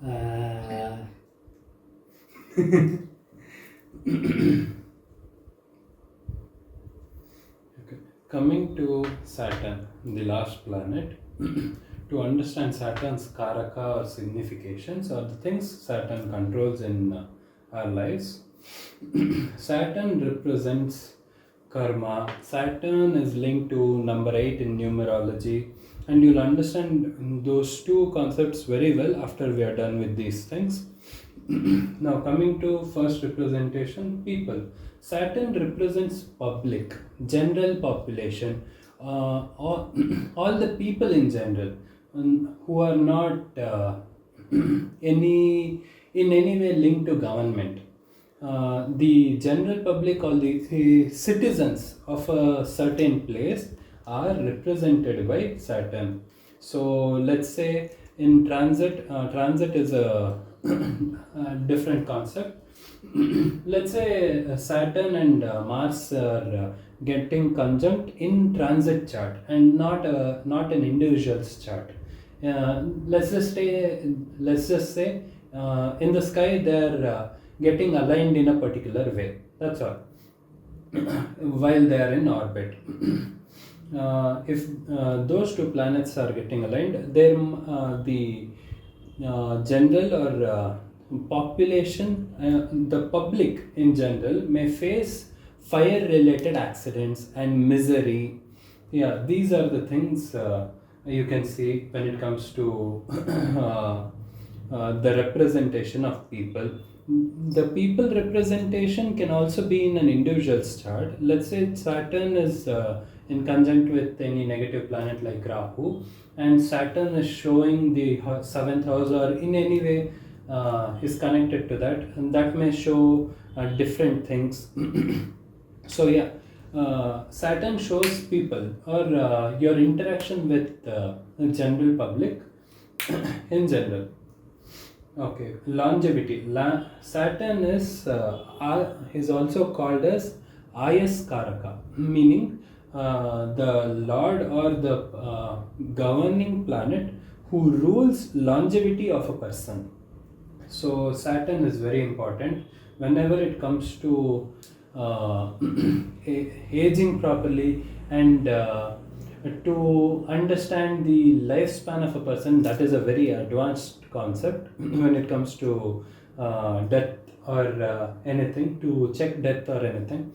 Uh, Okay. Coming to Saturn, the last planet, to understand Saturn's Karaka or significations or the things Saturn controls in our lives, Saturn represents karma. Saturn is linked to number 8 in numerology, and you'll understand those two concepts very well after we are done with these things. Now, coming to first representation, people. Saturn represents public, general population, all the people in general, who are not any in any way linked to government. The general public or the citizens of a certain place are represented by Saturn. So let's say in transit is a different concept. Let's say Saturn and Mars are getting conjunct in transit chart and not an individual's chart. Let's just say in the sky they're getting aligned in a particular way. That's all. While they are in orbit. If those two planets are getting aligned, then the general or population, the public in general, may face fire related accidents and misery. Yeah, these are the things you can see when it comes to the representation of people. The people representation can also be in an individual's chart. Let's say Saturn is in conjunct with any negative planet like Rahu, and Saturn is showing the seventh house or in any way is connected to that, and that may show different things. So yeah, Saturn shows people or your interaction with the general public in general. Okay, longevity. Saturn is also called as Ayas Karaka, meaning the lord or the governing planet who rules longevity of a person. So Saturn is very important whenever it comes to aging properly and to understand the lifespan of a person. That is a very advanced concept when it comes to death or anything, to check death or anything.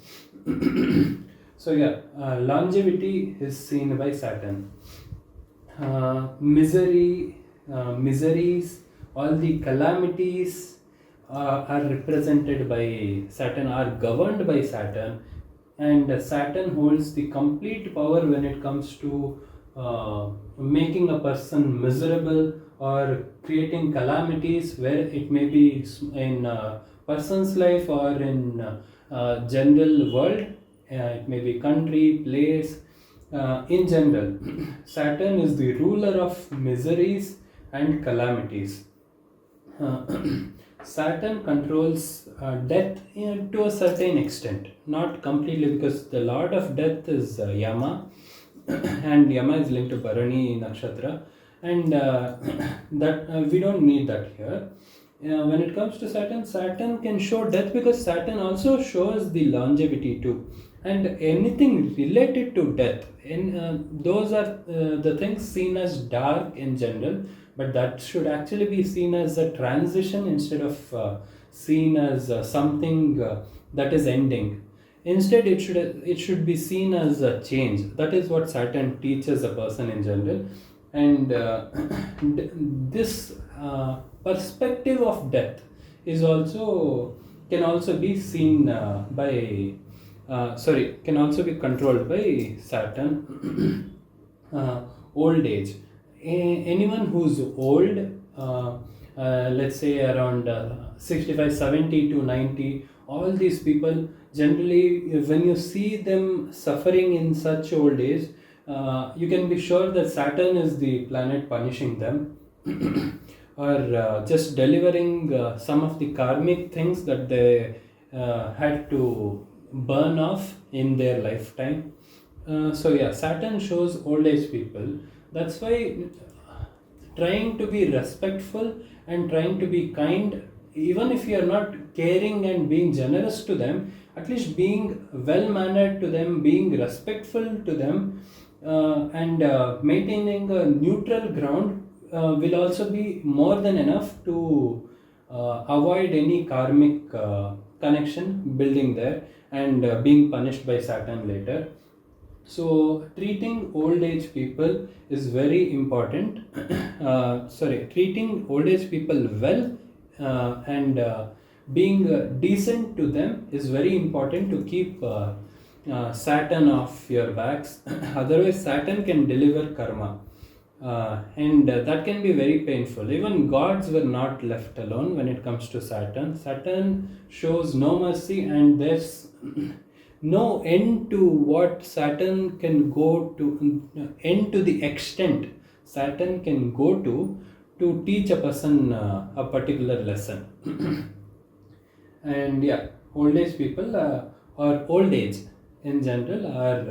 So yeah, longevity is seen by Saturn. Miseries, all the calamities are represented by Saturn, are governed by Saturn, and Saturn holds the complete power when it comes to making a person miserable or creating calamities, where it may be in a person's life or in general world. It may be country, place. In general, Saturn is the ruler of miseries and calamities. Uh, Saturn controls death to a certain extent, not completely, because the lord of death is Yama, and Yama is linked to Bharani Nakshatra, and that we don't need that here. When it comes to Saturn, Saturn can show death because Saturn also shows the longevity too, and anything related to death. Those are the things seen as dark in general, but that should actually be seen as a transition instead of seen as something that is ending. Instead, it should be seen as a change. That is what Saturn teaches a person in general, and this perspective of death is also can also be seen can also be controlled by Saturn. Old age. Anyone who's old, let's say around 65, 70 to 90, all these people, generally, when you see them suffering in such old age, you can be sure that Saturn is the planet punishing them or just delivering some of the karmic things that they had to burn off in their lifetime. So yeah, Saturn shows old age people. That's why trying to be respectful and trying to be kind, even if you are not caring and being generous to them, at least being well mannered to them, being respectful to them, and maintaining a neutral ground will also be more than enough to avoid any karmic connection building there and being punished by Saturn later. So, treating old age people is very important. Treating old age people well and being decent to them is very important to keep Saturn off your backs. Otherwise, Saturn can deliver karma. And that can be very painful. Even gods were not left alone when it comes to Saturn. Saturn shows no mercy, and there's no end to what Saturn can go to, end to the extent Saturn can go to teach a person a particular lesson. And yeah, old age people or old age in general are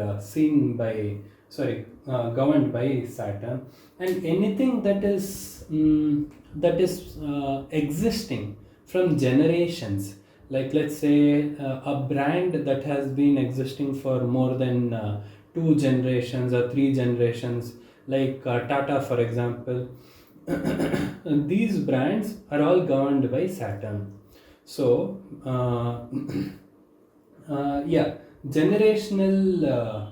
governed by Saturn, and anything that is existing from generations, like let's say a brand that has been existing for more than 2 generations or 3 generations, like Tata for example. These brands are all governed by Saturn. So, yeah, generational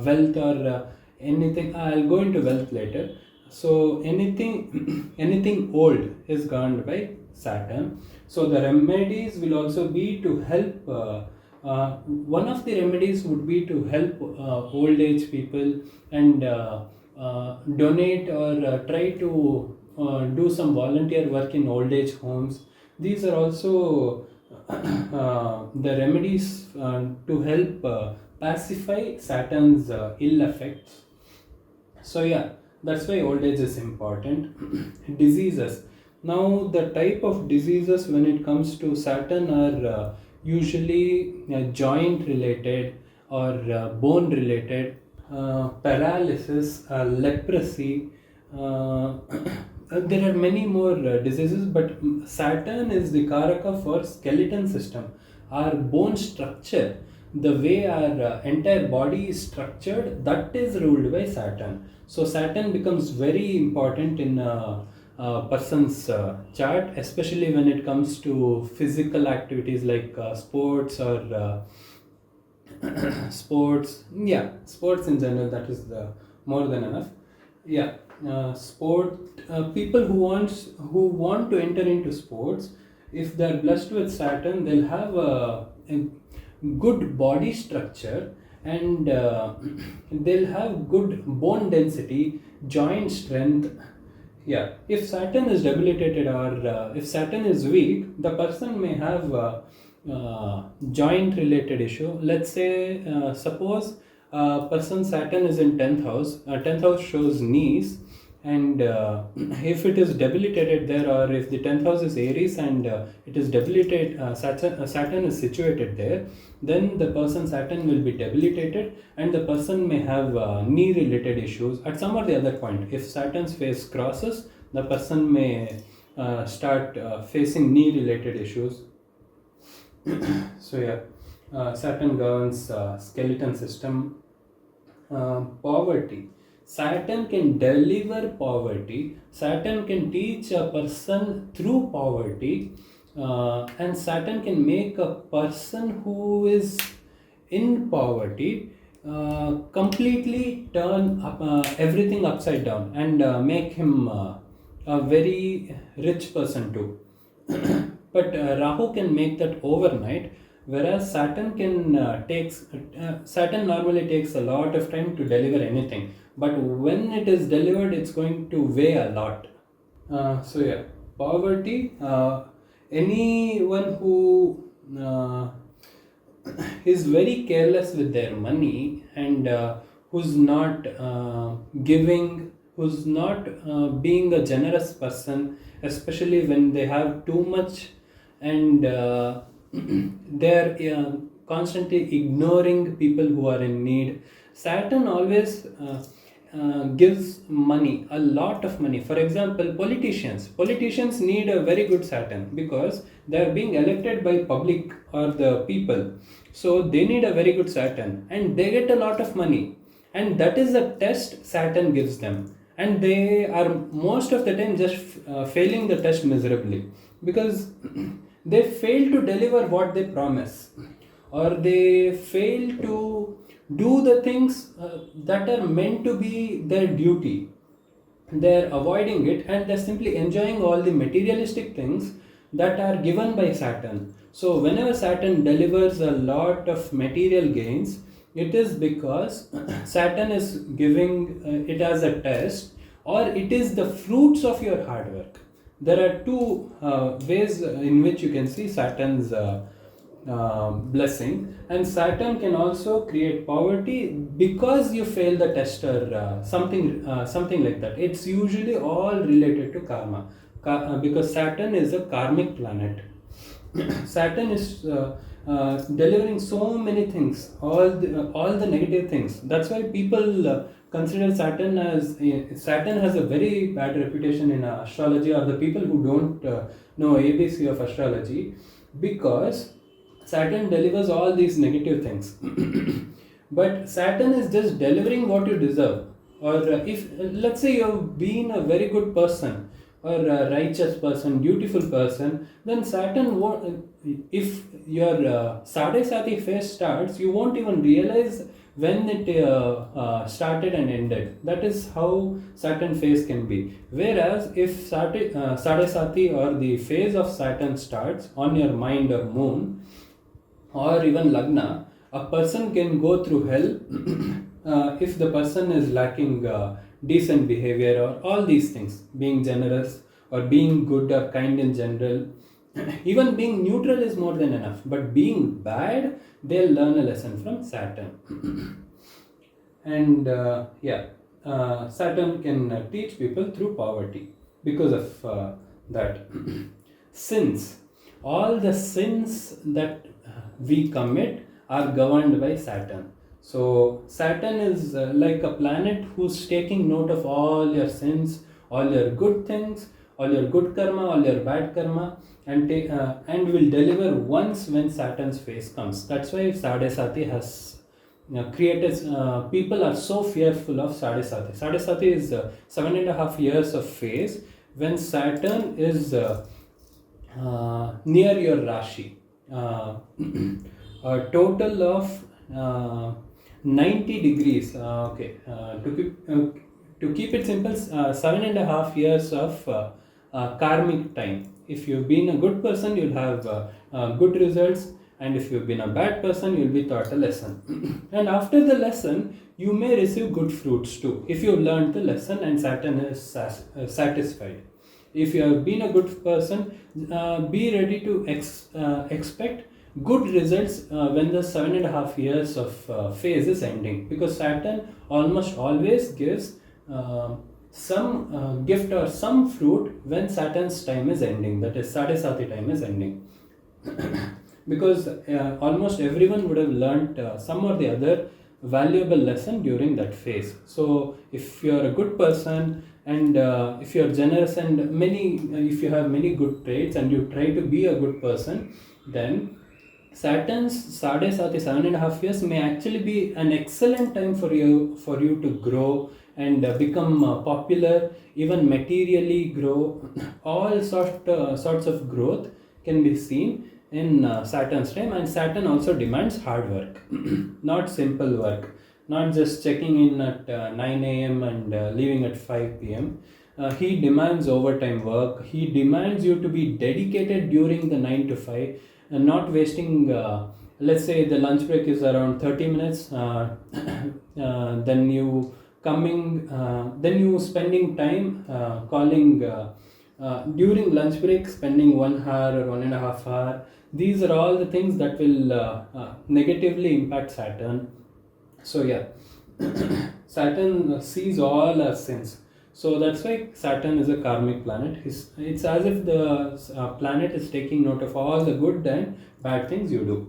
wealth or anything. I'll go into wealth later. So, anything old is governed by Saturn. So, the remedies will also be to help. One of the remedies would be to help old age people and donate or try to do some volunteer work in old age homes. These are also the remedies to help pacify Saturn's ill effects. So yeah, that's why old age is important. Diseases. Now the type of diseases when it comes to Saturn are usually joint related or bone related, paralysis, leprosy. There are many more diseases, but Saturn is the Karaka for skeleton system, our bone structure, the way our entire body is structured, that is ruled by Saturn. So Saturn becomes very important in a person's chart, especially when it comes to physical activities like sports or sports in general. That is the more than enough. Yeah, sport people who want to enter into sports, if they're blessed with Saturn, they'll have a good body structure, and they'll have good bone density, joint strength. Yeah, if Saturn is debilitated or if Saturn is weak, the person may have joint related issue. Let's say, suppose person Saturn is in 10th house. 10th house shows knees, and if it is debilitated there, or if the 10th house is Aries and it is debilitated, Saturn is situated there, then the person Saturn will be debilitated, and the person may have knee related issues at some or the other point. If Saturn's phase crosses, the person may start facing knee related issues. So yeah, Saturn governs skeleton system. Poverty. Saturn can deliver poverty. Saturn can teach a person through poverty, and Saturn can make a person who is in poverty completely turn everything upside down and make him a very rich person too. But Rahu can make that overnight, whereas Saturn normally takes a lot of time to deliver anything, but when it is delivered, it's going to weigh a lot. So yeah, poverty. Anyone who is very careless with their money and who's not giving, who's not being a generous person, especially when they have too much, and they're constantly ignoring people who are in need. Saturn always gives money, a lot of money. For example, politicians need a very good Saturn because they are being elected by public or the people, so they need a very good Saturn and they get a lot of money, and that is a test Saturn gives them, and they are most of the time just failing the test miserably because they fail to deliver what they promise, or they fail to do the things that are meant to be their duty. They're avoiding it and they're simply enjoying all the materialistic things that are given by Saturn. So whenever Saturn delivers a lot of material gains, it is because Saturn is giving it as a test, or it is the fruits of your hard work. There are two ways in which you can see Saturn's blessing, and Saturn can also create poverty because you fail the test, or something like that. It's usually all related to karma, because Saturn is a karmic planet. Saturn is delivering so many things, all the negative things. That's why people consider Saturn has a very bad reputation in astrology, or the people who don't know ABC of astrology, because Saturn delivers all these negative things. But Saturn is just delivering what you deserve. Or if let's say you've been a very good person, or a righteous person, dutiful person, then Saturn won't. If your Sade Sati phase starts, you won't even realize when it started and ended. That is how Saturn phase can be. Whereas if Sade Sati, or the phase of Saturn, starts on your mind or moon, or even Lagna, a person can go through hell if the person is lacking decent behavior, or all these things, being generous or being good or kind in general. Even being neutral is more than enough, but being bad, they'll learn a lesson from Saturn. And Saturn can teach people through poverty because of that. Sins, all the sins that we commit are governed by Saturn. So Saturn is like a planet who's taking note of all your sins, all your good things, all your good karma, all your bad karma, and will deliver once when Saturn's phase comes. That's why Sade Sati has created. People are so fearful of Sade Sati. Sade Sati is 7.5 years of phase when Saturn is near your Rashi. A total of 90 degrees. To keep it simple, 7.5 years of karmic time. If you've been a good person, you'll have good results, and if you've been a bad person, you'll be taught a lesson. And after the lesson, you may receive good fruits too, if you've learned the lesson and Saturn is satisfied. If you have been a good person, be ready to expect good results when the 7.5 years of phase is ending, because Saturn almost always gives some gift or some fruit when Saturn's time is ending, that is Sade Sati time is ending. Because almost everyone would have learnt some or the other valuable lesson during that phase. So if you're a good person, and if you're generous, and if you have many good traits and you try to be a good person, then Saturn's Sade Sati 7.5 years may actually be an excellent time for you to grow and become popular, even materially grow. All sorts of growth can be seen in Saturn's time, and Saturn also demands hard work, not simple work, not just checking in at 9 a.m. and leaving at 5 p.m. He demands overtime work. He demands you to be dedicated during the 9 to 5 and not wasting. Let's say the lunch break is around 30 minutes. Then you spending time calling during lunch break, spending 1 hour or 1.5 hours. These are all the things that will negatively impact Saturn. So yeah, Saturn sees all our sins. So that's why Saturn is a karmic planet. It's as if the planet is taking note of all the good and bad things you do.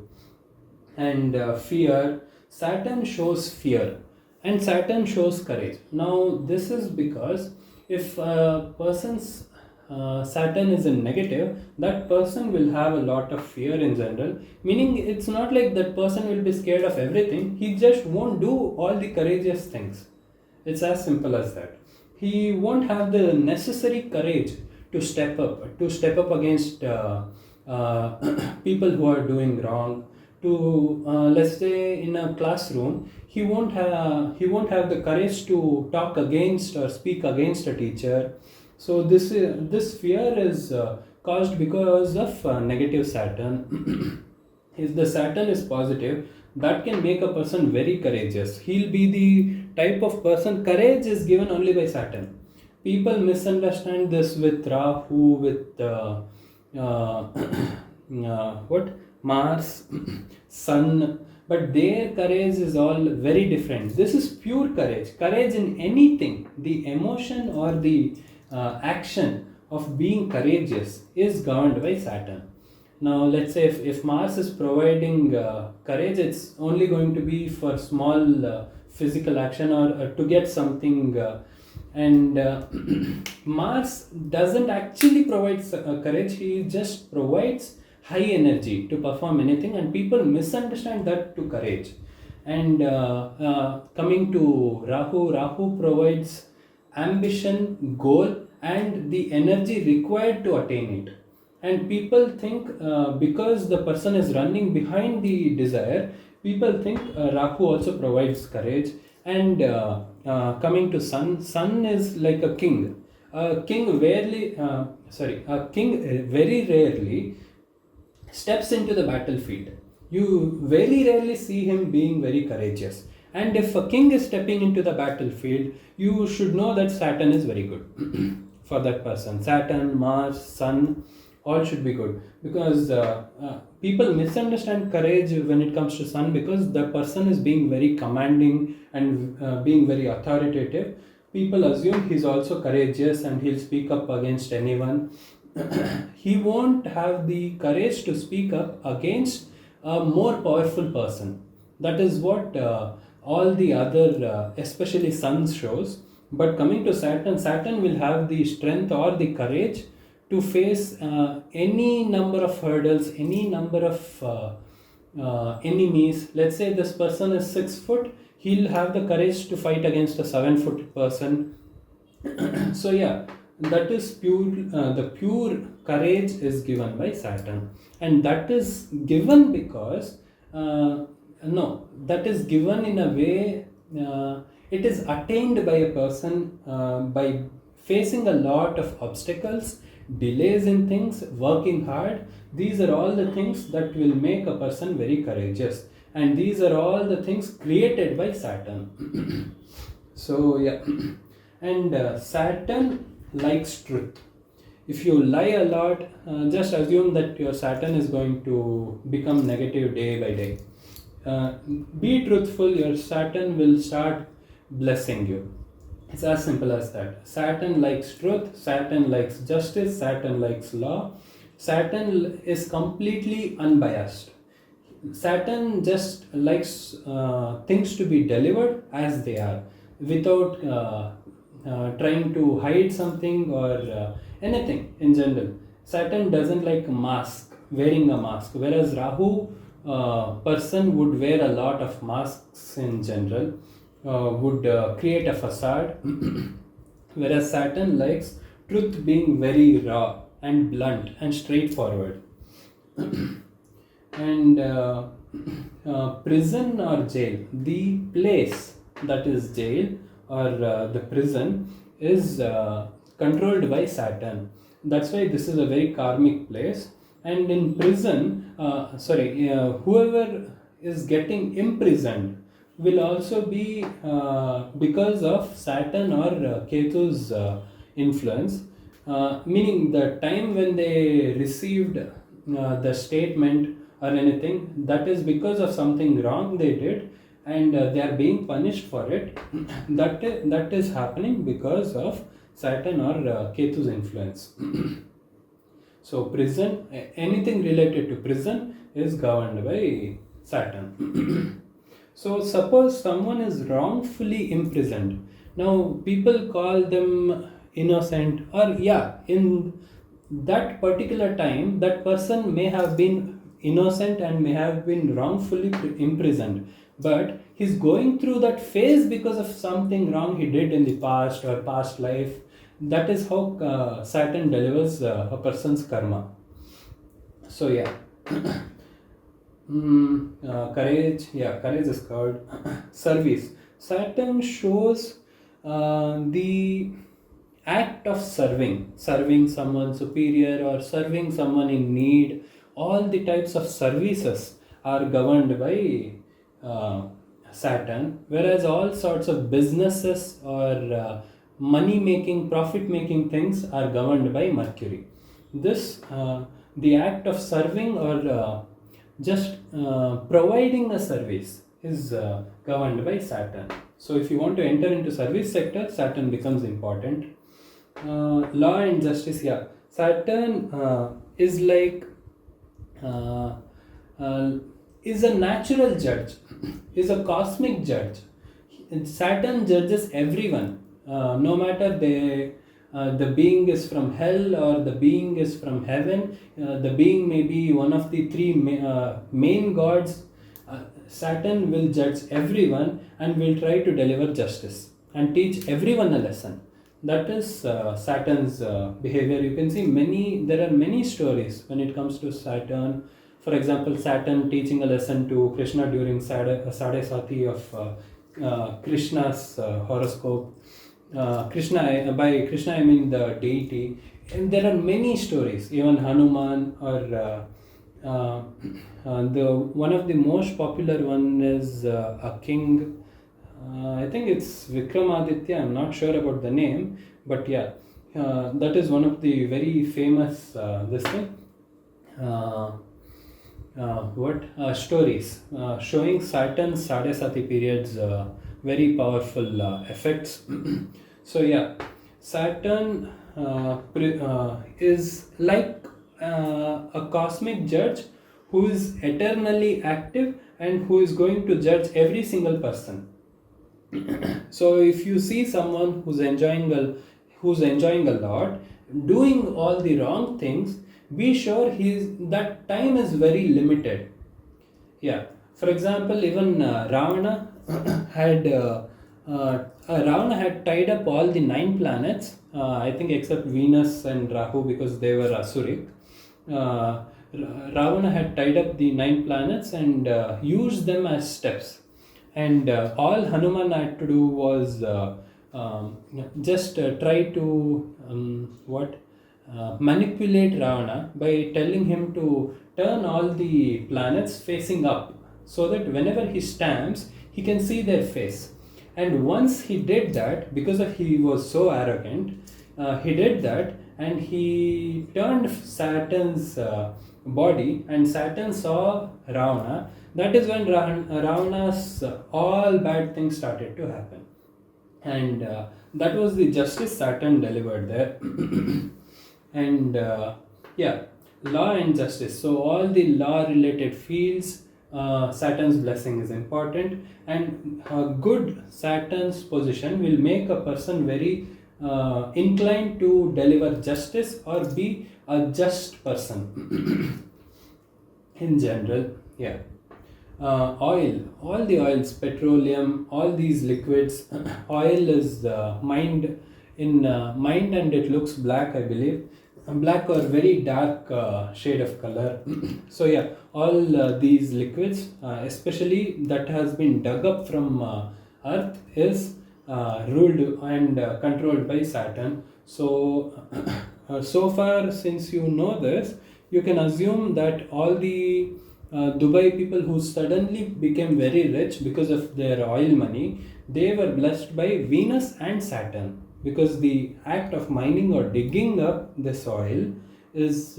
And fear, Saturn shows fear. and Saturn shows courage. Now this is because if a person's Saturn is in negative, that person will have a lot of fear in general, meaning it's not like that person will be scared of everything, he just won't do all the courageous things. It's as simple as that. He won't have the necessary courage to step up against people who are doing wrong. To let's say in a classroom, he won't have the courage to talk against or speak against a teacher. So this fear is caused because of negative Saturn. If the Saturn is positive, that can make a person very courageous. He'll be the type of person. Courage is given only by Saturn. People misunderstand this with Rahu, with uh, what Mars, Sun, but their courage is all very different. This is pure courage. Courage in anything, the emotion or the action of being courageous is governed by Saturn. Now, let's say if Mars is providing courage, it's only going to be for small physical action or to get something. And Mars doesn't actually provide courage, he just provides high energy to perform anything, and people misunderstand that to courage. And coming to Rahu provides ambition, goal, and the energy required to attain it. And people think because the person is running behind the desire, people think Rahu also provides courage. And coming to Sun is like a king. A king very rarely steps into the battlefield. You very rarely see him being very courageous. And if a king is stepping into the battlefield, you should know that Saturn is very good for that person. Saturn, Mars, Sun, all should be good, because people misunderstand courage when it comes to Sun, because the person is being very commanding and being very authoritative. People assume he's also courageous and he'll speak up against anyone. He won't have the courage to speak up against a more powerful person. That is what all the other, especially Sun, shows. But coming to Saturn will have the strength or the courage to face any number of hurdles, any number of enemies. Let's say this person is 6 foot, he'll have the courage to fight against a 7-foot person. So yeah, that is pure. The pure courage is given by Saturn, and that is given because that is given in a way. It is attained by a person by facing a lot of obstacles, delays in things, working hard. These are all the things that will make a person very courageous, and these are all the things created by Saturn. So yeah, and Saturn likes truth. If you lie a lot, just assume that your Saturn is going to become negative day by day. Be truthful, your Saturn will start blessing you. It's as simple as that. Saturn likes truth, Saturn likes justice, Saturn likes law. Saturn is completely unbiased. Saturn just likes things to be delivered as they are, without trying to hide something or anything in general. Saturn doesn't like wearing a mask, whereas Rahu person would wear a lot of masks in general, would create a facade, whereas Saturn likes truth being very raw and blunt and straightforward. And prison or jail, the place that is jail or the prison is controlled by Saturn. That's why this is a very karmic place. And in prison, whoever is getting imprisoned will also be because of Saturn or Ketu's influence. Meaning the time when they received the statement or anything, that is because of something wrong they did, and they are being punished for it. That is happening because of Saturn or Ketu's influence. So anything related to prison is governed by Saturn. So suppose someone is wrongfully imprisoned. Now people call them innocent, or yeah, in that particular time, that person may have been innocent and may have been wrongfully imprisoned, but he's going through that phase because of something wrong he did in the past or past life. That is how Saturn delivers a person's karma. So yeah. Courage, yeah, courage is called service. Saturn shows the act of serving someone superior or serving someone in need. All the types of services are governed by Saturn, whereas all sorts of businesses or money making, profit making things are governed by Mercury. This, the act of serving or just providing a service is governed by Saturn. So if you want to enter into service sector, Saturn becomes important. Law and justice, yeah. Saturn is like uh, uh, is a natural judge, is a cosmic judge. Saturn judges everyone, no matter the being is from hell or the being is from heaven. The being may be one of the three main gods. Saturn will judge everyone and will try to deliver justice and teach everyone a lesson. That is Saturn's behavior. You can see there are many stories when it comes to Saturn. For example, Saturn teaching a lesson to Krishna during Sade Sati of Krishna's horoscope. By Krishna I mean the deity. And there are many stories, even Hanuman or the one of the most popular one is a king. I think it's Vikramaditya. I'm not sure about the name, but yeah, that is one of the very famous this thing. Stories showing Saturn's Sadesati periods, very powerful effects. So yeah, Saturn is like a cosmic judge who is eternally active and who is going to judge every single person. So if you see someone who's enjoying a lot, doing all the wrong things, be sure that time is very limited. Yeah. For example, even Ravana had Ravana had tied up all the 9 planets. I think except Venus and Rahu because they were Asuric. Ravana had tied up the 9 planets and used them as steps. And all Hanuman had to do was just try to manipulate Ravana by telling him to turn all the planets facing up so that whenever he stamps, he can see their face. And once he did that, because of he was so arrogant, he did that and he turned Saturn's body, and Saturn saw Ravana. That is when Ravana's all bad things started to happen. And that was the justice Saturn delivered there. And yeah, law and justice. So all the law related fields, Saturn's blessing is important, and a good Saturn's position will make a person very inclined to deliver justice or be a just person in general. Yeah. All the oils, petroleum, all these liquids. Oil is mined and it looks black, I believe, black or very dark shade of color. So yeah, all these liquids, especially that has been dug up from earth, is ruled and controlled by Saturn. So so far, since you know this, you can assume that all the Dubai people who suddenly became very rich because of their oil money, they were blessed by Venus and Saturn, because the act of mining or digging up this oil is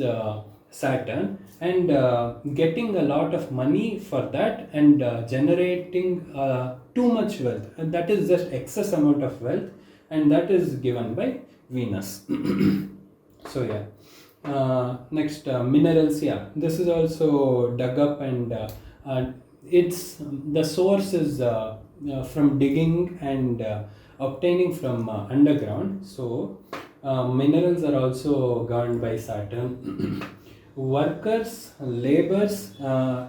Saturn, and getting a lot of money for that and generating too much wealth, and that is just excess amount of wealth, and that is given by Venus. So yeah. Next, minerals. Yeah, this is also dug up and it's the source is from digging and obtaining from underground. So minerals are also governed by Saturn. Workers, laborers,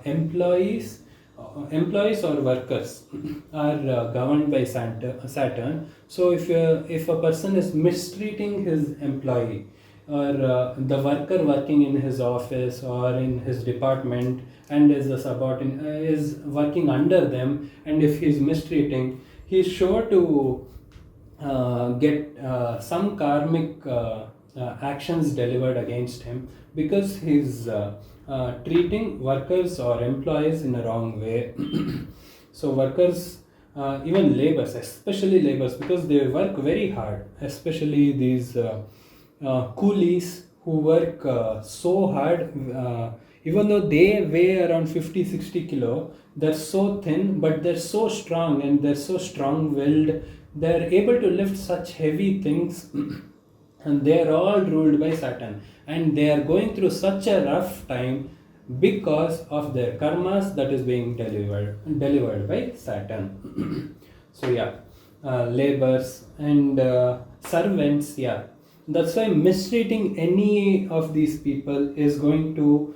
employees or workers are governed by Saturn. So if a person is mistreating his employee, or the worker working in his office or in his department and is a subordinate, is working under them, and if he's mistreating, he's sure to get some karmic actions delivered against him, because he's treating workers or employees in a wrong way. So workers, even laborers, especially laborers, because they work very hard, especially these coolies who work so hard, even though they weigh around 50-60 kilo, they're so thin, but they're so strong and they're so strong willed, they're able to lift such heavy things. And they are all ruled by Saturn, and they are going through such a rough time because of their karmas that is being delivered by Saturn. So yeah, laborers and servants, yeah, that's why mistreating any of these people is going to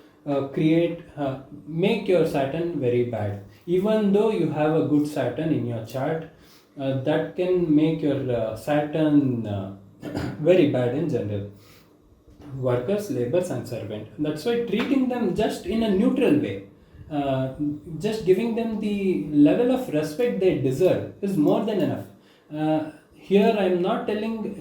make your Saturn very bad. Even though you have a good Saturn in your chart, that can make your Saturn very bad in general. Workers, laborers, and servant. That's why treating them just in a neutral way, just giving them the level of respect they deserve, is more than enough. Here, I am not telling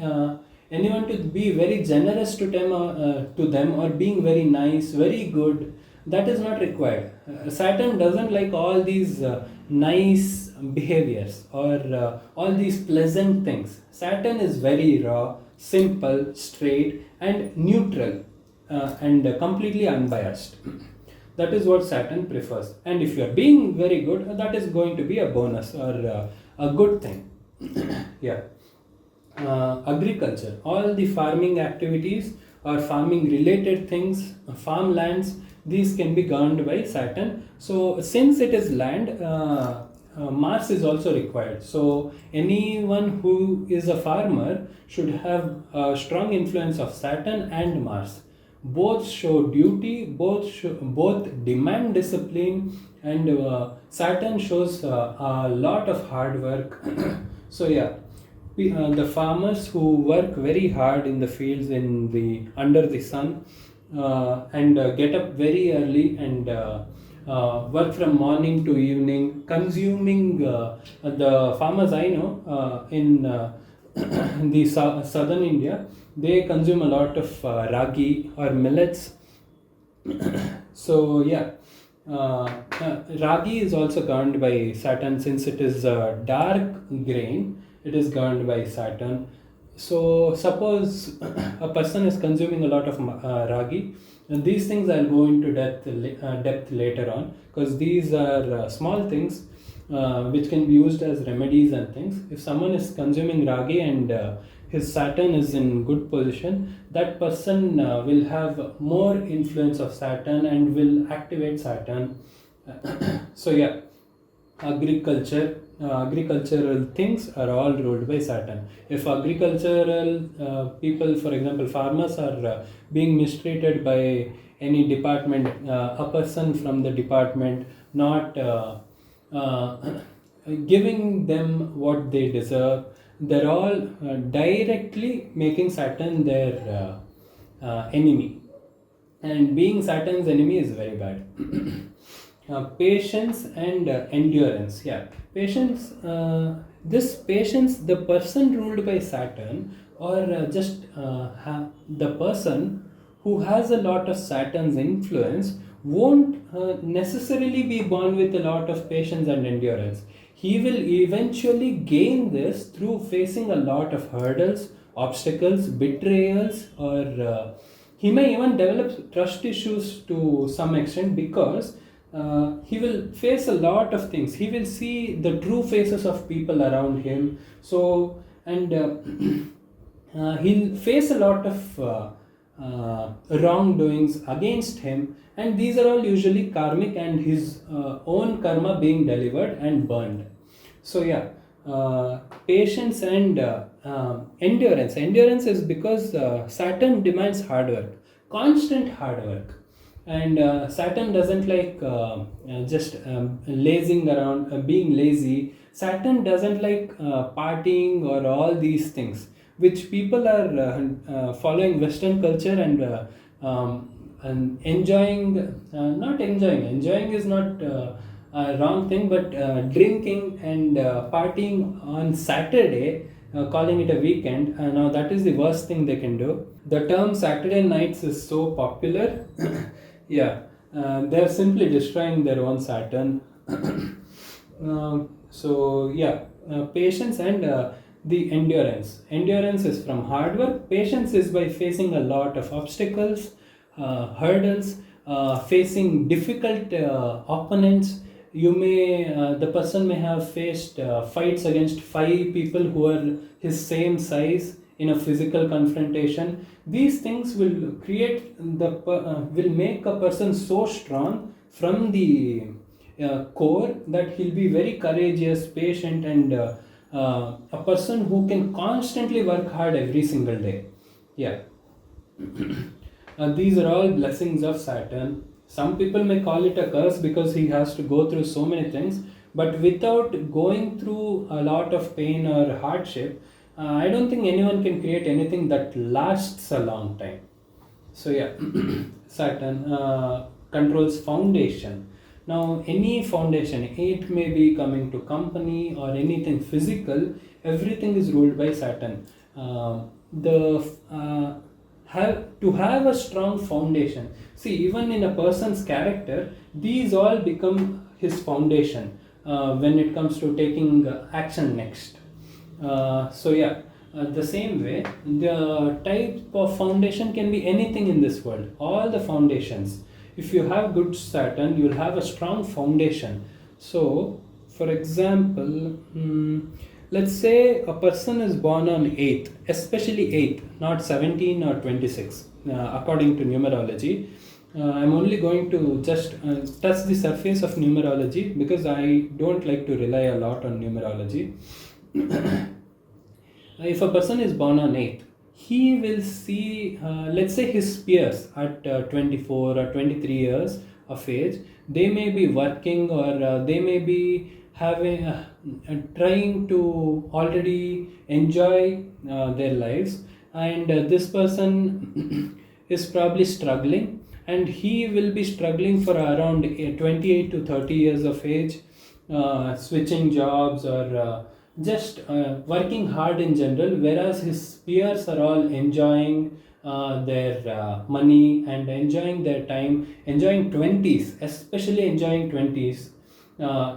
anyone to be very generous to them, or being very nice, very good. That is not required. Saturn doesn't like all these nice behaviors or all these pleasant things. Saturn is very raw, simple, straight, and neutral, and completely unbiased. That is what Saturn prefers. And if you are being very good, that is going to be a bonus or a good thing. Yeah. Agriculture, all the farming activities or farming related things, farmlands, these can be governed by Saturn. So since it is land, Mars is also required. So anyone who is a farmer should have a strong influence of Saturn and Mars. Both show duty, both demand discipline, and Saturn shows a lot of hard work. So yeah, the farmers who work very hard in the fields under the sun, and get up very early and work from morning to evening, consuming the farmers I know in the southern India, they consume a lot of ragi or millets. So yeah, ragi is also governed by Saturn, since it is a dark grain. It is governed by Saturn. So suppose a person is consuming a lot of ragi, and these things I'll go into depth later on, because these are small things which can be used as remedies and things. If someone is consuming ragi and his Saturn is in good position, that person will have more influence of Saturn and will activate Saturn. So yeah, agricultural things are all ruled by Saturn. If agricultural people, for example farmers, are being mistreated by any department, a person from the department not giving them what they deserve, they're all directly making Saturn their enemy, and being Saturn's enemy is very bad. Patience and endurance. Yeah, patience. This patience, the person ruled by Saturn, or the person who has a lot of Saturn's influence, won't necessarily be born with a lot of patience and endurance. He will eventually gain this through facing a lot of hurdles, obstacles, betrayals, or he may even develop trust issues to some extent, because he will face a lot of things. He will see the true faces of people around him. So, and he'll face a lot of wrongdoings against him, and these are all usually karmic and his own karma being delivered and burned. So yeah, patience and endurance. Endurance is because Saturn demands hard work, constant hard work, and Saturn doesn't like just lazing around, being lazy. Saturn doesn't like partying or all these things, which people are following Western culture and enjoying. Not enjoying. Enjoying is not a wrong thing, but drinking and partying on Saturday, calling it a weekend. Now that is the worst thing they can do. The term Saturday nights is so popular. Yeah, they're simply destroying their own Saturn. So yeah, patience and the endurance. Endurance is from hard work. Patience is by facing a lot of obstacles, hurdles, facing difficult opponents. The person may have faced fights against five people who are his same size in a physical confrontation. These things will will make a person so strong from the core that he'll be very courageous, patient, and a person who can constantly work hard every single day. Yeah. These are all blessings of Saturn. Some people may call it a curse because he has to go through so many things, but without going through a lot of pain or hardship, I don't think anyone can create anything that lasts a long time. So yeah, Saturn controls foundation. Now, any foundation, it may be coming to company or anything physical, everything is ruled by Saturn. The have a strong foundation. See, even in a person's character, these all become his foundation when it comes to taking action next. So yeah, the same way, the type of foundation can be anything in this world. All the foundations. If you have good Saturn, you'll have a strong foundation. So, for example, let's say a person is born on 8th, especially 8th, not 17 or 26, according to numerology. I'm only going to just touch the surface of numerology because I don't like to rely a lot on numerology. If a person is born on 8th, he will see, let's say his peers at 24 or 23 years of age, they may be working or they may be having trying to already enjoy their lives, and this person is probably struggling, and he will be struggling for around 28 to 30 years of age, switching jobs or just working hard in general, whereas his peers are all enjoying their money and enjoying their time, enjoying 20s, especially enjoying 20s.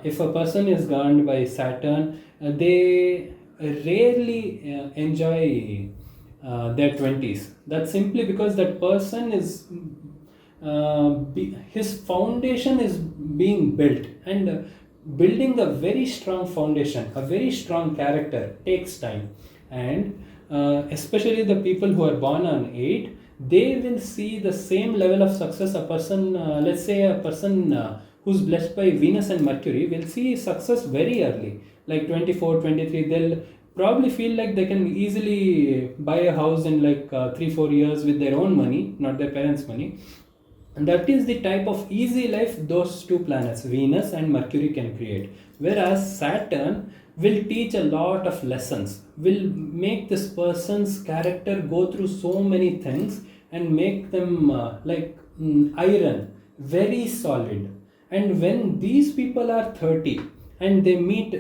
If a person is governed by Saturn, they rarely enjoy their 20s. That's simply because that person is his foundation is being built, and building a very strong foundation, a very strong character takes time. And especially the people who are born on 8, they will see the same level of success. A person, let's say a person who's blessed by Venus and Mercury, will see success very early, like 24, 23. They'll probably feel like they can easily buy a house in like 3-4 years with their own money, not their parents' money. And that is the type of easy life those two planets, Venus and Mercury, can create. Whereas Saturn will teach a lot of lessons, will make this person's character go through so many things and make them iron, very solid. And when these people are 30 and they meet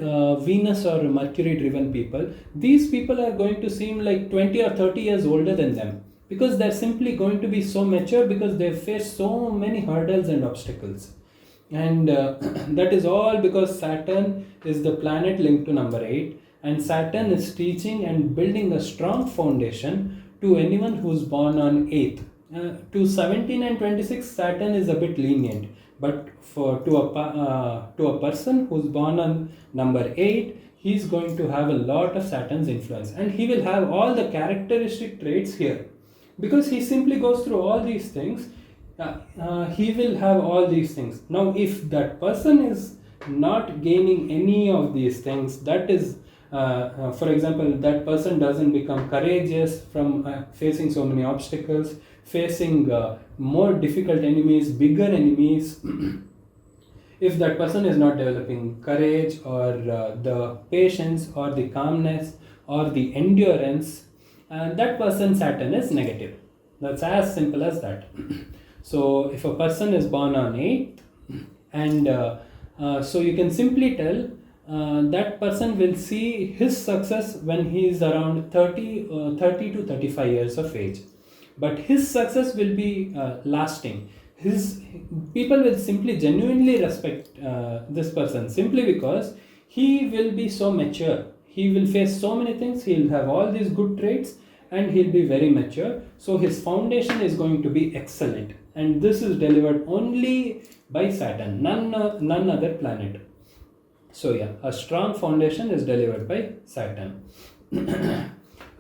Venus or Mercury driven people, these people are going to seem like 20 or 30 years older than them, because they're simply going to be so mature because they've faced so many hurdles and obstacles. And that is all because Saturn is the planet linked to number 8, and Saturn is teaching and building a strong foundation to anyone who's born on 8th. To 17 and 26, Saturn is a bit lenient, but to a person who's born on number 8, he's going to have a lot of Saturn's influence, and he will have all the characteristic traits here. because he simply goes through all these things. He will have all these things. Now if that person is not gaining any of these things, that is for example, that person doesn't become courageous from facing so many obstacles, facing more difficult enemies, bigger enemies. If that person is not developing courage or the patience or the calmness or the endurance, that person Saturn is negative. That's as simple as that. So if a person is born on 8th, and so you can simply tell that person will see his success when he is around 30 to 35 years of age, but his success will be lasting. His people will simply genuinely respect this person simply because he will be so mature. He will face so many things, he will have all these good traits, and he'll be very mature. So his foundation is going to be excellent, and this is delivered only by Saturn, none other planet. So yeah, a strong foundation is delivered by Saturn.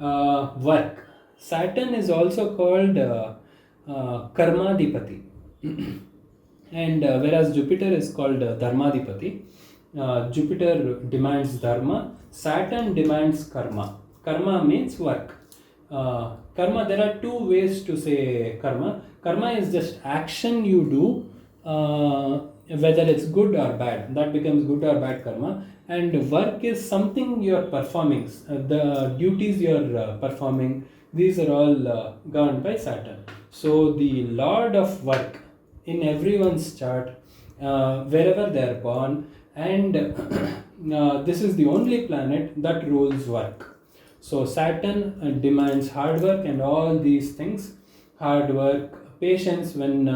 Work. Saturn is also called Karmadipati. And whereas Jupiter is called Dharmadipati. Jupiter demands dharma, Saturn demands karma. Karma means work. Karma, there are two ways to say karma. Karma is just action you do, whether it's good or bad, that becomes good or bad karma. And work is something you're performing, the duties you're performing, these are all governed by Saturn. So the lord of work in everyone's chart, wherever they are born, and this is the only planet that rules work. So Saturn demands hard work and all these things. Hard work, patience when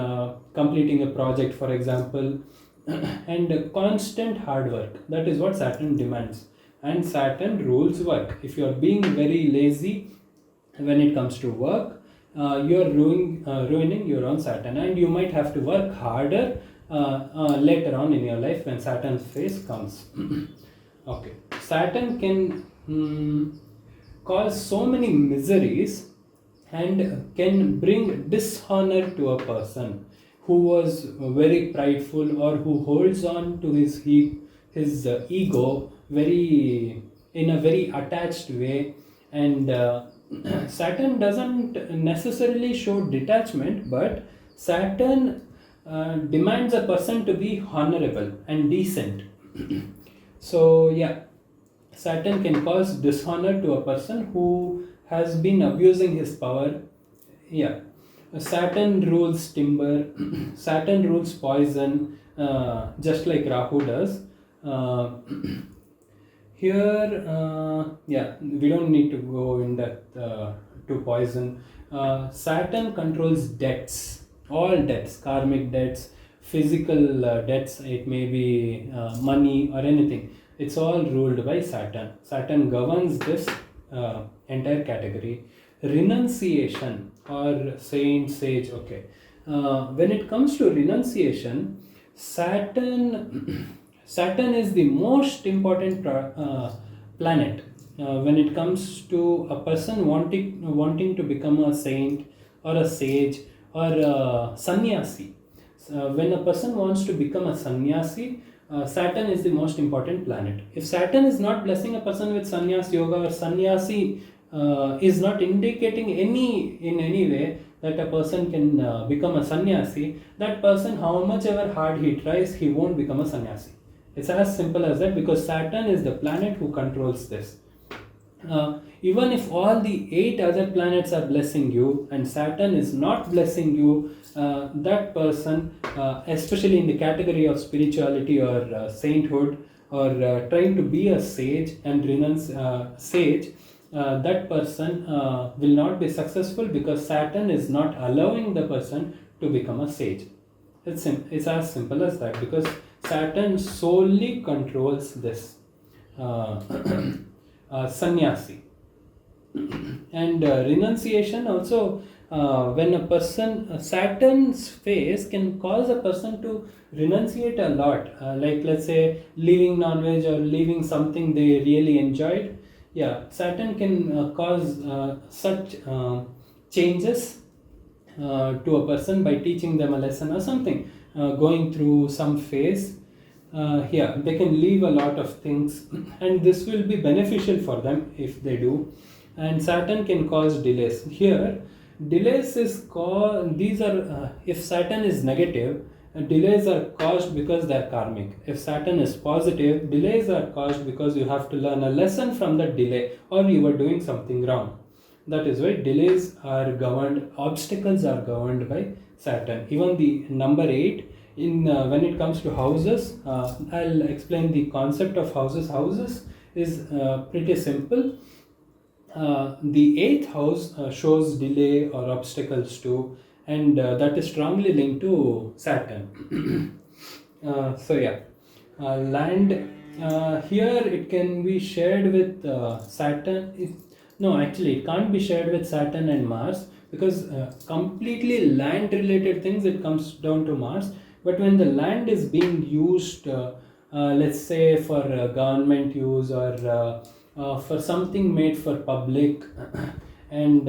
completing a project, for example, and constant hard work. That is what Saturn demands. And Saturn rules work. If you are being very lazy when it comes to work, you are ruining your own Saturn, and you might have to work harder later on in your life when Saturn's phase comes. Okay, Saturn can cause so many miseries and can bring dishonor to a person who was very prideful or who holds on to his ego very in a very attached way. And Saturn doesn't necessarily show detachment, but Saturn demands a person to be honorable and decent. So yeah, Saturn can cause dishonor to a person who has been abusing his power. Yeah, Saturn rules timber, Saturn rules poison, just like Rahu does. Yeah, we don't need to go in depth to poison. Saturn controls debts, all debts, karmic debts, physical debts, it may be money or anything. It's all ruled by Saturn. Saturn governs this entire category. Renunciation or saint, sage, okay. When it comes to renunciation, Saturn is the most important planet when it comes to a person wanting to become a saint or a sage or a sannyasi. When a person wants to become a sannyasi, Saturn is the most important planet. If Saturn is not blessing a person with sannyas yoga, or sannyasi is not indicating in any way that a person can become a sannyasi, that person, how much ever hard he tries, he won't become a sannyasi. It's as simple as that, because Saturn is the planet who controls this. Even if all the 8 other planets are blessing you and Saturn is not blessing you, that person, especially in the category of spirituality or sainthood, or trying to be a sage and renounce sage, that person will not be successful, because Saturn is not allowing the person to become a sage. It's as simple as that, because Saturn solely controls this sannyasi. And renunciation also, when a person, Saturn's phase can cause a person to renunciate a lot, like let's say leaving non-veg or leaving something they really enjoyed. Yeah, Saturn can cause such changes to a person by teaching them a lesson or something, going through some phase. Yeah, they can leave a lot of things, and this will be beneficial for them if they do. And Saturn can cause delays. Here, delays is these are if Saturn is negative, delays are caused because they are karmic. If Saturn is positive, delays are caused because you have to learn a lesson from that delay, or you were doing something wrong. That is why delays are governed, obstacles are governed by Saturn. Even the number 8 in when it comes to houses, I'll explain the concept of houses. Houses is pretty simple. The eighth house shows delay or obstacles too, and that is strongly linked to Saturn. So yeah, land here it can be shared with Saturn. No, actually, it can't be shared with Saturn and Mars, because completely land related things, it comes down to Mars. But when the land is being used, let's say for government use, or for something made for public and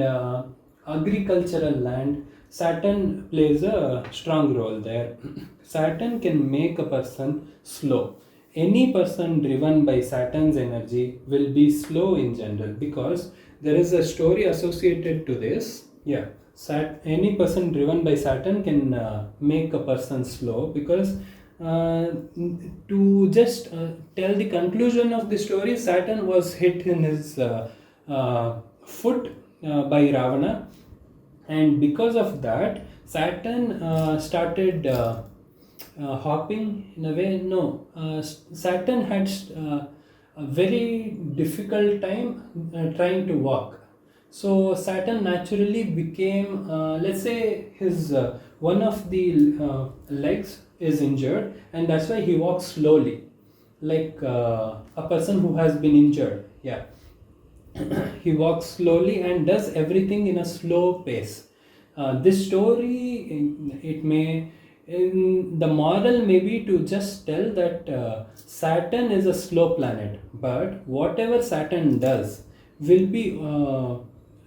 agricultural land, Saturn plays a strong role there. Saturn can make a person slow. Any person driven by Saturn's energy will be slow in general, because there is a story associated to this. Yeah, any person driven by Saturn can make a person slow, because to just tell the conclusion of the story, Saturn was hit in his foot by Ravana, and because of that, Saturn started hopping in a way. No, Saturn had a very difficult time trying to walk. So Saturn naturally became, let's say, his one of the legs is injured, and that's why he walks slowly, like a person who has been injured. Yeah, he walks slowly and does everything in a slow pace. This story, it may, in the moral, maybe to just tell that Saturn is a slow planet, but whatever Saturn does will be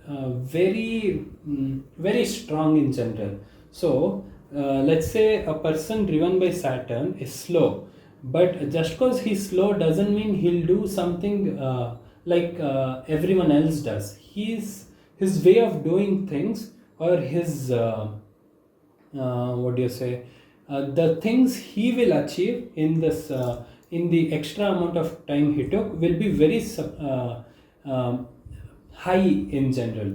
very strong in general. So let's say a person driven by Saturn is slow, but just because he's slow doesn't mean he'll do something like everyone else does. His way of doing things, or his what do you say, the things he will achieve in this in the extra amount of time he took will be very high in general.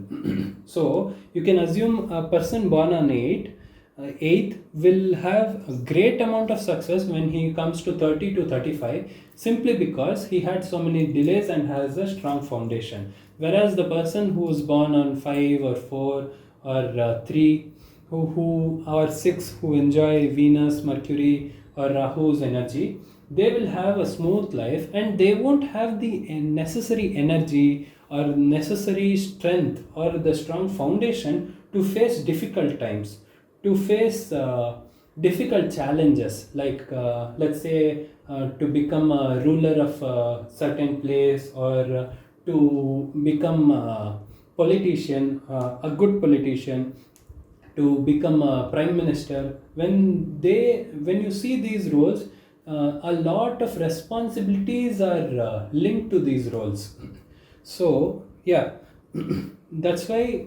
So you can assume a person born on 8th will have a great amount of success when he comes to 30 to 35, simply because he had so many delays and has a strong foundation. Whereas the person who was born on 5 or 4 or 3, who or 6, who enjoy Venus, Mercury or Rahu's energy, they will have a smooth life, and they won't have the necessary energy or necessary strength or the strong foundation to face difficult times, to face difficult challenges, like let's say to become a ruler of a certain place, or to become a politician, a good politician, to become a prime minister. When you see these roles, a lot of responsibilities are linked to these roles. So yeah, that's why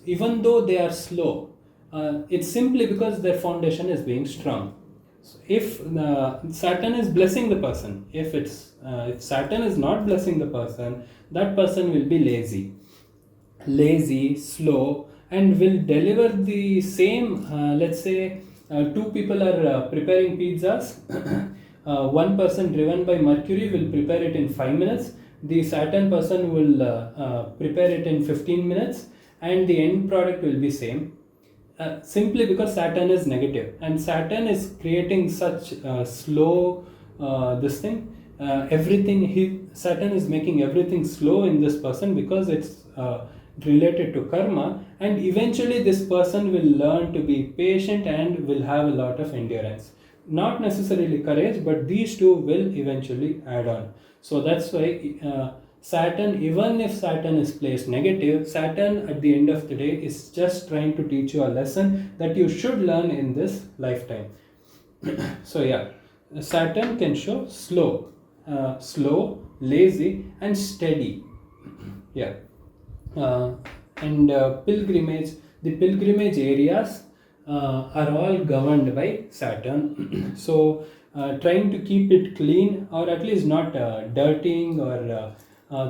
even though they are slow, it's simply because their foundation is being strong. So if Saturn is blessing the person, if Saturn is not blessing the person, that person will be lazy, slow, and will deliver the same. Let's say two people are preparing pizzas. One person driven by Mercury will prepare it in 5 minutes. The Saturn person will prepare it in 15 minutes, and the end product will be same. Simply because Saturn is negative, and Saturn is creating such slow this thing. Saturn is making everything slow in this person, because it's related to karma, and eventually this person will learn to be patient and will have a lot of endurance. Not necessarily courage, but these two will eventually add on. So that's why Saturn, even if Saturn is placed negative, Saturn at the end of the day is just trying to teach you a lesson that you should learn in this lifetime. So yeah, Saturn can show slow, lazy, and steady. Yeah, uh, and the pilgrimage areas are all governed by Saturn. So trying to keep it clean, or at least not dirtying or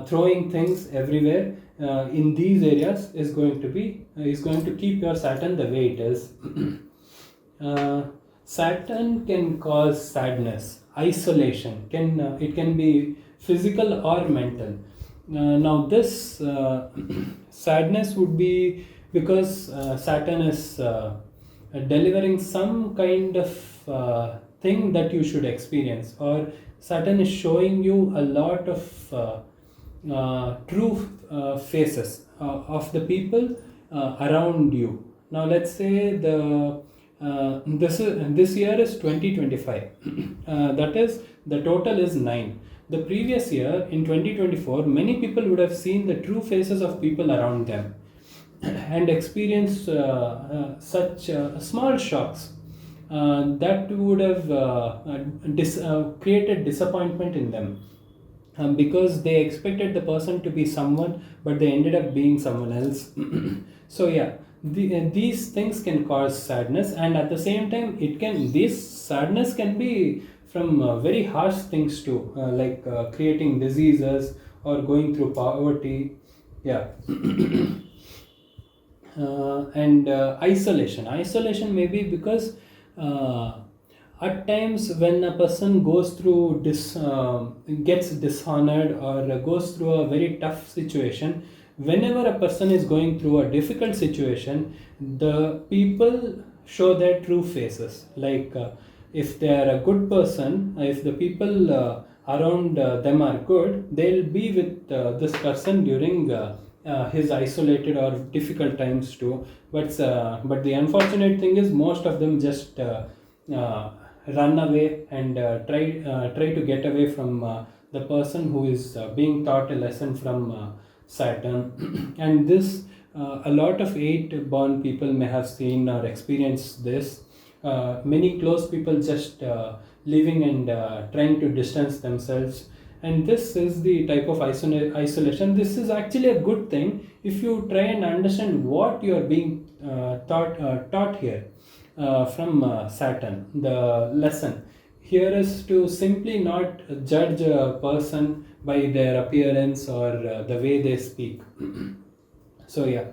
throwing things everywhere in these areas is going to keep your Saturn the way it is. uh, Saturn can cause sadness, isolation. It can be physical or mental. Now this sadness would be because Saturn is delivering some kind of thing that you should experience, or Saturn is showing you a lot of true faces of the people around you. Now let's say this year is 2025. That is, the total is 9. The previous year in 2024, many people would have seen the true faces of people around them and experienced such small shocks that would have created disappointment in them, because they expected the person to be someone, but they ended up being someone else. So yeah, these things can cause sadness, and at the same time, this sadness can be from very harsh things too, like creating diseases or going through poverty. Yeah. And isolation maybe because uh, at times when a person goes through gets dishonored or goes through a very tough situation, whenever a person is going through a difficult situation, the people show their true faces. Like if they are a good person, if the people around them are good, they'll be with this person during his isolated or difficult times too. But the unfortunate thing is most of them just uh, run away and try to get away from the person who is being taught a lesson from Saturn. And this a lot of 8 born people may have seen or experienced this. Many close people just living and trying to distance themselves, and this is the type of isolation. This is actually a good thing if you try and understand what you are being taught here from Saturn. The lesson here is to simply not judge a person by their appearance or the way they speak. So yeah,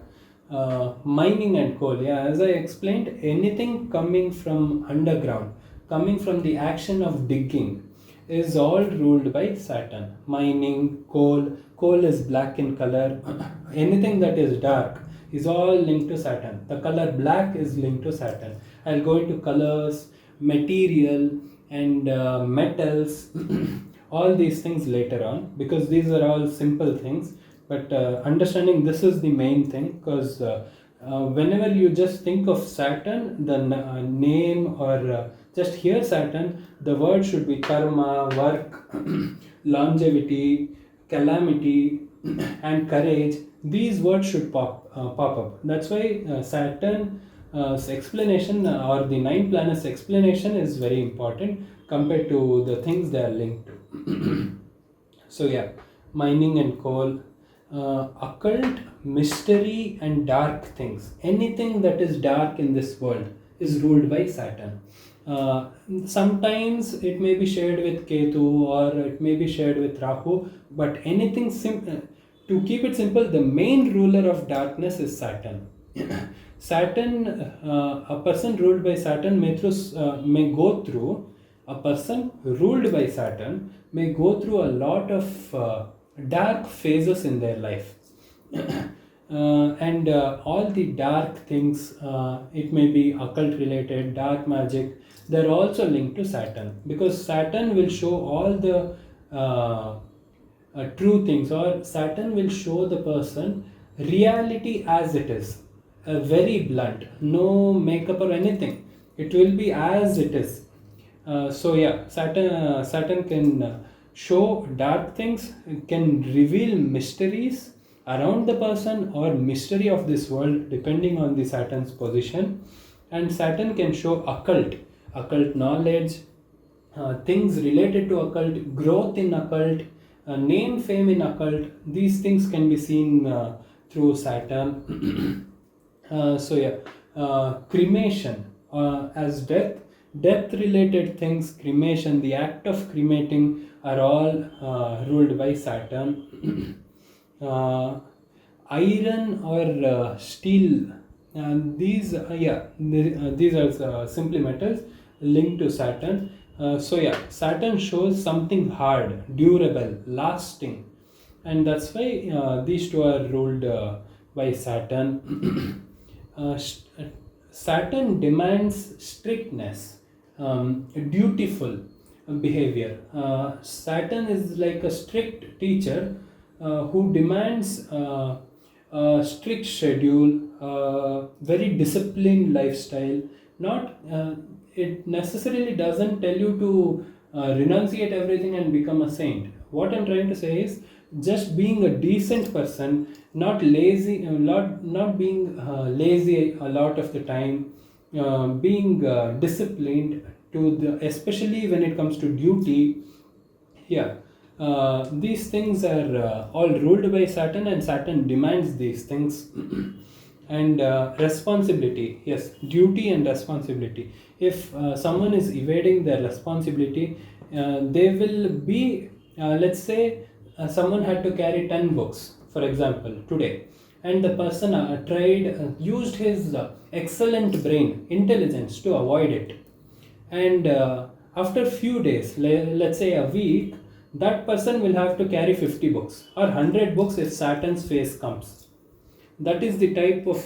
mining and coal. Yeah, as I explained, anything coming from underground, coming from the action of digging, is all ruled by Saturn. Mining, coal is black in color. Anything that is dark is all linked to Saturn. The color black is linked to Saturn. I'll go into colors, material, and metals, all these things later on, because these are all simple things. But understanding this is the main thing, because whenever you just think of Saturn, the name, or just hear Saturn, the word should be karma, work, longevity, calamity, and courage. These words should pop up. That's why Saturn's explanation, or the 9 planets explanation, is very important compared to the things they are linked to. So yeah, mining and coal, occult, mystery, and dark things. Anything that is dark in this world is ruled by Saturn. Uh, Sometimes it may be shared with Ketu, or it may be shared with Rahu, but anything to keep it simple, the main ruler of darkness is Saturn. Saturn, a person ruled by Saturn may go through. A person ruled by Saturn may go through a lot of dark phases in their life. And all the dark things, it may be occult related, dark magic, they're also linked to Saturn, because Saturn will show all the true things, or Saturn will show the person reality as it is, very blunt, no makeup or anything. It will be as it is. So yeah, Saturn can show dark things, can reveal mysteries around the person or mystery of this world depending on the Saturn's position. And Saturn can show occult knowledge, things related to occult, growth in occult, name, fame in occult. These things can be seen through Saturn. So yeah, cremation as death related things, cremation, the act of cremating are all ruled by Saturn. uh, Iron or steel, these are simply metals linked to Saturn. So yeah, Saturn shows something hard, durable, lasting, and that's why these two are ruled by Saturn. uh, st- Saturn demands strictness, dutiful behavior. Saturn is like a strict teacher who demands a strict schedule, very disciplined lifestyle. Not it necessarily doesn't tell you to renunciate everything and become a saint. What I'm trying to say is just being a decent person, not lazy, not being lazy a lot of the time, being disciplined to the, especially when it comes to duty. Yeah, these things are all ruled by Saturn, and Saturn demands these things. And responsibility, yes, duty and responsibility. If someone is evading their responsibility, they will be, let's say, someone had to carry 10 books, for example, today, and the person used his excellent brain, intelligence to avoid it. And after few days, let's say a week, that person will have to carry 50 books or 100 books if Saturn's phase comes. That is the type of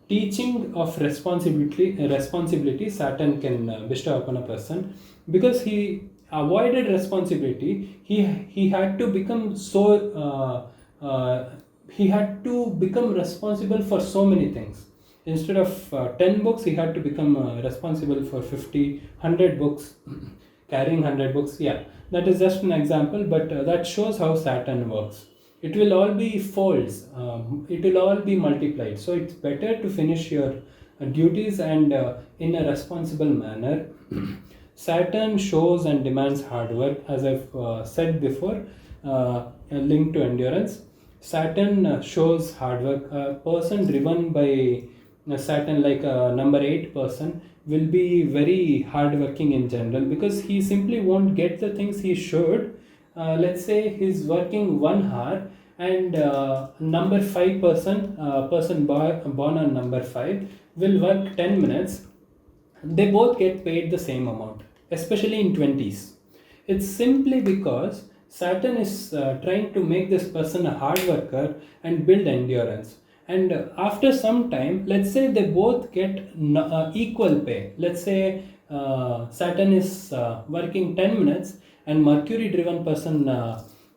teaching of responsibility Saturn can bestow upon a person. Because he avoided responsibility, he had to become he had to become responsible for so many things. Instead of 10 books, he had to become responsible for 50, 100 books, carrying 100 books. Yeah, that is just an example, but that shows how Saturn works. It will all be folds, it will all be multiplied. So it's better to finish your duties and in a responsible manner. Saturn shows and demands hard work, as I've said before, linked to endurance. Saturn shows hard work. A person driven by Saturn, like a number 8 person, will be very hardworking in general, because he simply won't get the things he should. Let's say he's working 1 hour, and number 5 person born on number 5 will work 10 minutes. They both get paid the same amount, especially in 20s. It's simply because Saturn is trying to make this person a hard worker and build endurance. And after some time, let's say they both get equal pay. Let's say Saturn is working 10 minutes, and Mercury driven person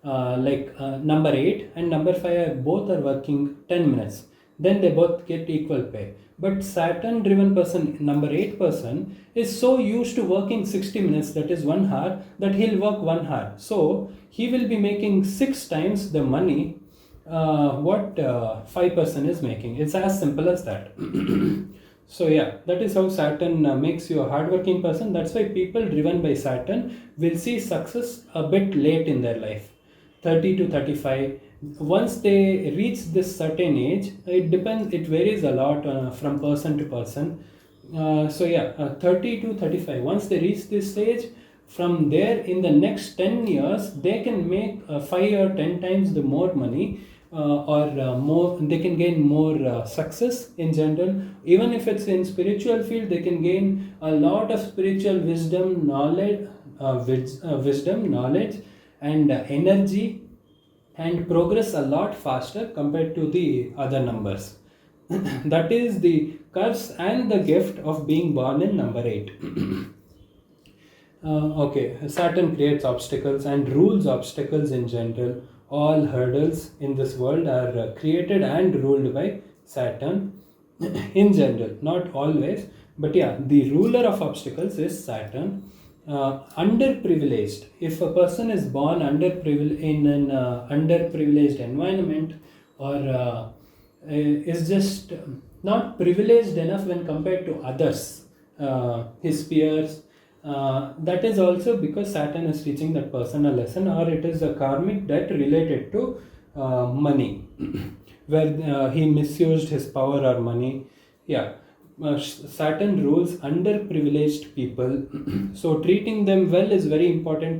number 8 and number 5 both are working 10 minutes. Then they both get equal pay. But Saturn driven person, number 8 person, is so used to working 60 minutes, that is 1 hour, that he'll work 1 hour. So he will be making 6 times the money what 5 person is making. It's as simple as that. So yeah, that is how Saturn makes you a hardworking person. That's why people driven by Saturn will see success a bit late in their life, 30 to 35. Once they reach this certain age, it depends, it varies a lot from person to person. So yeah, 30 to 35, once they reach this stage, from there in the next 10 years they can make 5 or 10 times the more money, or more, they can gain more success in general. Even if it's in spiritual field, they can gain a lot of spiritual wisdom, knowledge, and energy, and progress a lot faster compared to the other numbers. That is the curse and the gift of being born in number 8. Okay, Saturn creates obstacles and rules obstacles in general. All hurdles in this world are created and ruled by Saturn in general, not always, but yeah, the ruler of obstacles is Saturn. underprivileged. If a person is born in an underprivileged environment, or is just not privileged enough when compared to others, his peers, that is also because Saturn is teaching that person a lesson, or it is a karmic debt related to money, where he misused his power or money. Yeah, Saturn rules underprivileged people, so treating them well is very important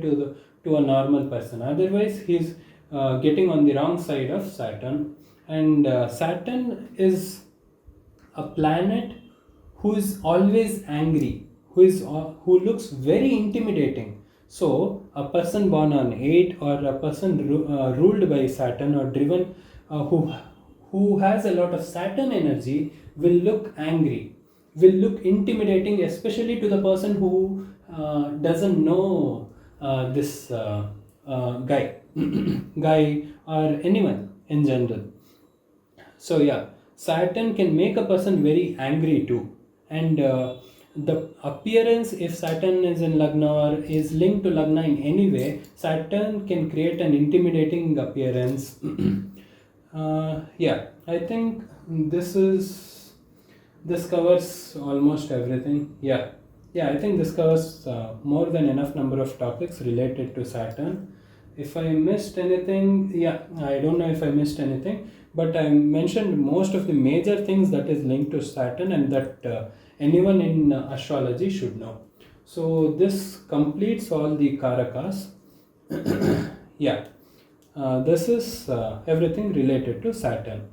to a normal person. Otherwise, he's getting on the wrong side of Saturn, and Saturn is a planet who is always angry, who looks very intimidating. So a person born on 8, or a person ruled by Saturn or driven, who has a lot of Saturn energy, will look angry, will look intimidating, especially to the person who doesn't know this guy guy or anyone in general. So yeah, Saturn can make a person very angry too, and the appearance, if Saturn is in Lagna or is linked to Lagna in any way, Saturn can create an intimidating appearance. Yeah, I think this covers almost everything. Yeah, I think this covers more than enough number of topics related to Saturn. If I missed anything, yeah, I don't know if I missed anything, but I mentioned most of the major things that is linked to Saturn, and that anyone in astrology should know. So this completes all the Karakas. Yeah, this is everything related to Saturn.